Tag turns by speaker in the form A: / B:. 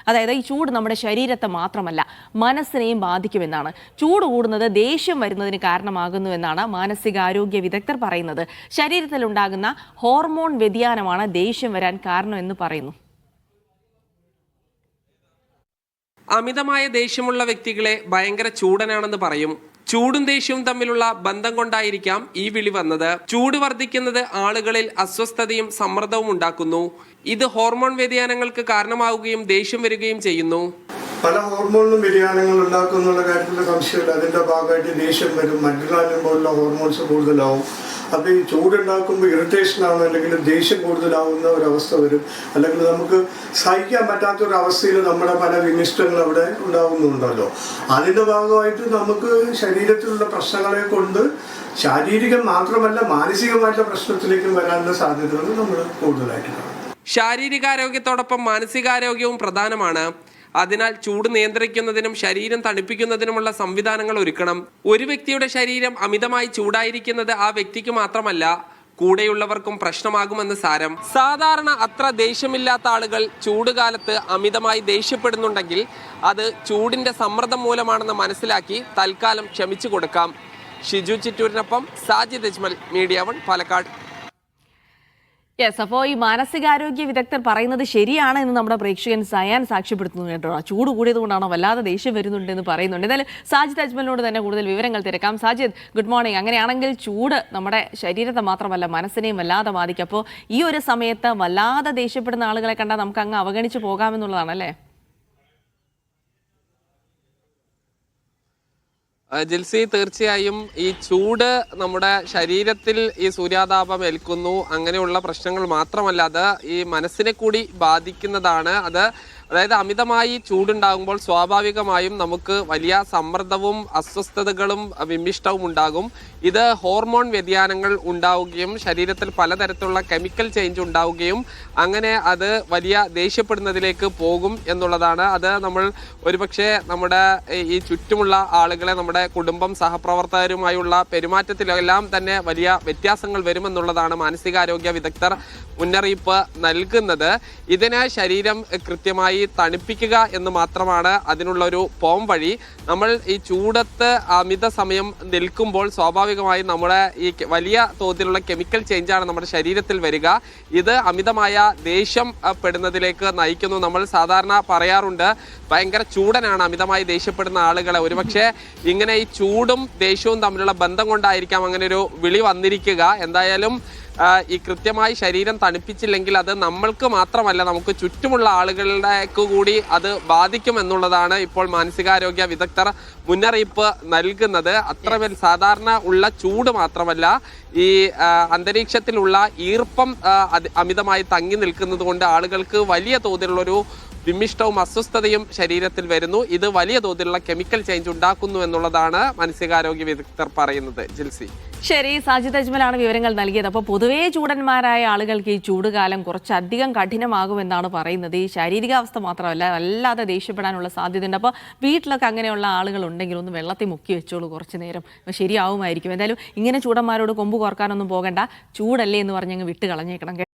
A: അതായത് ഈ ചൂട് നമ്മുടെ ശരീരത്തെ മാത്രമല്ല മനസ്സിനെയും ബാധിക്കുമെന്നാണ്. ചൂട് കൂടുന്നത് ദേഷ്യം വരുന്നതിന് കാരണമാകുന്നുവെന്നാണ് മാനസികാരോഗ്യ വിദഗ്ധർ പറയുന്നത്. ശരീരത്തിലുണ്ടാകുന്ന ഹോർമോൺ വ്യതിയാനമാണ് ദേഷ്യം വരാൻ കാരണമെന്ന് പറയുന്നു.
B: അമിതമായ ദേഷ്യമുള്ള വ്യക്തികളെ ഭയങ്കര ചൂടനാണെന്ന് പറയും. ചൂടും ദേഷ്യവും തമ്മിലുള്ള ബന്ധം കൊണ്ടായിരിക്കാം ഈ വിളി വന്നത്. ചൂട് വർദ്ധിക്കുന്നത് ആളുകളിൽ അസ്വസ്ഥതയും സമ്മർദ്ദവും ഉണ്ടാക്കുന്നു. ഇത് ഹോർമോൺ വ്യതിയാനങ്ങൾക്ക് കാരണമാവുകയും ദേഷ്യം വരികയും ചെയ്യുന്നു.
C: പല ഹോർമോണിലും വ്യതിയാനങ്ങൾ ഉണ്ടാക്കുന്നുള്ള കാര്യത്തിൽ സംശയമില്ല. അതിന്റെ ഭാഗമായിട്ട് ദേഷ്യം വരും, അഡ്രിനാലിൻ പോലുള്ള ഹോർമോൺസ് കൂടുതലാവും. അപ്പോൾ ഈ ചൂടുണ്ടാക്കുമ്പോൾ ഇറിറ്റേഷൻ ആവും, അല്ലെങ്കിൽ ദേഷ്യം കൂടുതലാവുന്ന ഒരവസ്ഥ വരും, അല്ലെങ്കിൽ നമുക്ക് സഹിക്കാൻ പറ്റാത്തൊരവസ്ഥയിൽ നമ്മുടെ പല വിനിഷ്ടങ്ങൾ അവിടെ ഉണ്ടാവുന്നുണ്ടല്ലോ. അതിൻ്റെ ഭാഗമായിട്ട് നമുക്ക് ശരീരത്തിലുള്ള പ്രശ്നങ്ങളെ കൊണ്ട് ശാരീരികം മാത്രമല്ല മാനസികമായിട്ടുള്ള പ്രശ്നത്തിലേക്കും വരാനുള്ള സാധ്യതകൾ നമ്മൾ കൂടുതലായിട്ട് കാണും.
B: ശാരീരികാരോഗ്യത്തോടൊപ്പം മാനസികാരോഗ്യവും പ്രധാനമാണ്. അതിനാൽ ചൂട് നിയന്ത്രിക്കുന്നതിനും ശരീരം തണുപ്പിക്കുന്നതിനുമുള്ള സംവിധാനങ്ങൾ ഒരുക്കണം. ഒരു വ്യക്തിയുടെ ശരീരം അമിതമായി ചൂടായിരിക്കുന്നത് ആ വ്യക്തിക്ക് മാത്രമല്ല, കൂടെയുള്ളവർക്കും പ്രശ്നമാകുമെന്ന് സാരം. സാധാരണ അത്ര ദേഷ്യമില്ലാത്ത ആളുകൾ ചൂടുകാലത്ത് അമിതമായി ദേഷ്യപ്പെടുന്നുണ്ടെങ്കിൽ അത് ചൂടിന്റെ സമ്മർദ്ദം മൂലമാണെന്ന് മനസ്സിലാക്കി തൽക്കാലം ക്ഷമിച്ചു കൊടുക്കാം. ഷിജു ചിറ്റൂരിനൊപ്പം സാജിദ് അജ്മൽ, മീഡിയ 1 പാലക്കാട്.
A: യെസ്, അപ്പോൾ ഈ മാനസികാരോഗ്യ വിദഗ്ധർ പറയുന്നത് ശരിയാണ് എന്ന് നമ്മുടെ പ്രേക്ഷകൻ സയാൻ സാക്ഷ്യപ്പെടുത്തുന്നു കേട്ടോ. ചൂട് കൂടിയത് കൊണ്ടാണോ വല്ലാതെ ദേഷ്യം വരുന്നുണ്ടെന്ന് പറയുന്നുണ്ട്. എന്തായാലും സാജിദ് അജ്മലിനോട് തന്നെ കൂടുതൽ വിവരങ്ങൾ തിരക്കാം. Sajid, good morning. അങ്ങനെയാണെങ്കിൽ ചൂട് നമ്മുടെ ശരീരത്തെ മാത്രമല്ല മനസ്സിനെയും വല്ലാതെ ബാധിക്കും. അപ്പോൾ ഈ ഒരു സമയത്ത് വല്ലാതെ ദേഷ്യപ്പെടുന്ന ആളുകളെ കണ്ടാൽ നമുക്ക് അങ്ങ് അവഗണിച്ച് പോകാമെന്നുള്ളതാണല്ലേ?
B: ജിൽസി, തീർച്ചയായും ഈ ചൂട് നമ്മുടെ ശരീരത്തിൽ ഈ സൂര്യാതാപം ഏൽക്കുന്നു, അങ്ങനെയുള്ള പ്രശ്നങ്ങൾ മാത്രമല്ല, അത് ഈ മനസ്സിനെ കൂടി ബാധിക്കുന്നതാണ്. അതായത് അമിതമായി ചൂടുണ്ടാകുമ്പോൾ സ്വാഭാവികമായും നമുക്ക് വലിയ സമ്മർദ്ദവും അസ്വസ്ഥതകളും വിമിഷ്ടവും ഉണ്ടാകും. ഇത് ഹോർമോൺ വ്യതിയാനങ്ങൾ ഉണ്ടാവുകയും ശരീരത്തിൽ പലതരത്തിലുള്ള കെമിക്കൽ ചേഞ്ച് ഉണ്ടാവുകയും അങ്ങനെ അത് വലിയ ദേഷ്യപ്പെടുന്നതിലേക്ക് പോകും എന്നുള്ളതാണ്. അത് നമ്മൾ ഒരുപക്ഷെ നമ്മുടെ ഈ ചുറ്റുമുള്ള ആളുകളെ, നമ്മുടെ കുടുംബം, സഹപ്രവർത്തകരുമായുള്ള പെരുമാറ്റത്തിലെല്ലാം തന്നെ വലിയ വ്യത്യാസങ്ങൾ വരുമെന്നുള്ളതാണ് മാനസികാരോഗ്യ വിദഗ്ധർ മുന്നറിയിപ്പ് നൽകുന്നത്. ഇതിന് ശരീരം കൃത്യമായി തണുപ്പിക്കുക എന്ന് മാത്രമാണ് അതിനുള്ളൊരു പോം വഴി. നമ്മൾ ഈ ചൂടത്ത് അമിത സമയം നിൽക്കുമ്പോൾ സ്വാഭാവികമായും നമ്മുടെ ഈ വലിയ തോതിലുള്ള കെമിക്കൽ ചേഞ്ചാണ് നമ്മുടെ ശരീരത്തിൽ വരിക. ഇത് അമിതമായ ദേഷ്യം പെടുന്നതിലേക്ക് നയിക്കുന്നു. നമ്മൾ സാധാരണ പറയാറുണ്ട്, ഭയങ്കര ചൂടനാണ് അമിതമായി ദേഷ്യപ്പെടുന്ന ആളുകളെ. ഒരുപക്ഷെ ഇങ്ങനെ ഈ ചൂടും ദേഷ്യവും തമ്മിലുള്ള ബന്ധം കൊണ്ടായിരിക്കാം അങ്ങനെ ഒരു വിളി വന്നിരിക്കുക. എന്തായാലും ഈ കൃത്യമായി ശരീരം തണുപ്പിച്ചില്ലെങ്കിൽ അത് നമ്മൾക്ക് മാത്രമല്ല, നമുക്ക് ചുറ്റുമുള്ള ആളുകളുടെ കൂടി അത് ബാധിക്കുമെന്നുള്ളതാണ് ഇപ്പോൾ മാനസികാരോഗ്യ വിദഗ്ധർ മുന്നറിയിപ്പ് നൽകുന്നത്. അത്രമേൽ സാധാരണ ഉള്ള ചൂട് മാത്രമല്ല, ഈ അന്തരീക്ഷത്തിലുള്ള ഈർപ്പം അമിതമായി തങ്ങി നിൽക്കുന്നത് കൊണ്ട് ആളുകൾക്ക് വലിയ തോതിലുള്ളൊരു വിമിഷ്ടവും അസ്വസ്ഥതയും ശരീരത്തിൽ വരുന്നു. ഇത് വലിയ തോതിലുള്ള കെമിക്കൽ ചേഞ്ച് ഉണ്ടാക്കുന്നു എന്നുള്ളതാണ് മാനസികാരോഗ്യ വിദഗ്ധർ പറയുന്നത്. ജിൽസി,
A: ശരി, സാജിദ് അജ്മലാണ് വിവരങ്ങൾ നൽകിയത്. അപ്പോൾ പൊതുവേ ചൂടന്മാരായ ആളുകൾക്ക് ഈ ചൂടുകാലം കുറച്ചധികം കഠിനമാകുമെന്നാണ് പറയുന്നത്. ഈ ശാരീരികാവസ്ഥ മാത്രമല്ല, വല്ലാതെ ദേഷ്യപ്പെടാനുള്ള സാധ്യതയുണ്ട്. അപ്പോൾ വീട്ടിലൊക്കെ അങ്ങനെയുള്ള ആളുകൾ ഉണ്ടെങ്കിൽ ഒന്ന് വെള്ളത്തിൽ മുക്കി വെച്ചോളൂ, കുറച്ച് നേരം ശരിയാവുമായിരിക്കും. എന്തായാലും ഇങ്ങനെ ചൂടന്മാരോട് കൊമ്പ് കോർക്കാനൊന്നും പോകണ്ട, ചൂടല്ലേ എന്ന് പറഞ്ഞങ്ങ് വിട്ട് കളഞ്ഞേക്കണം.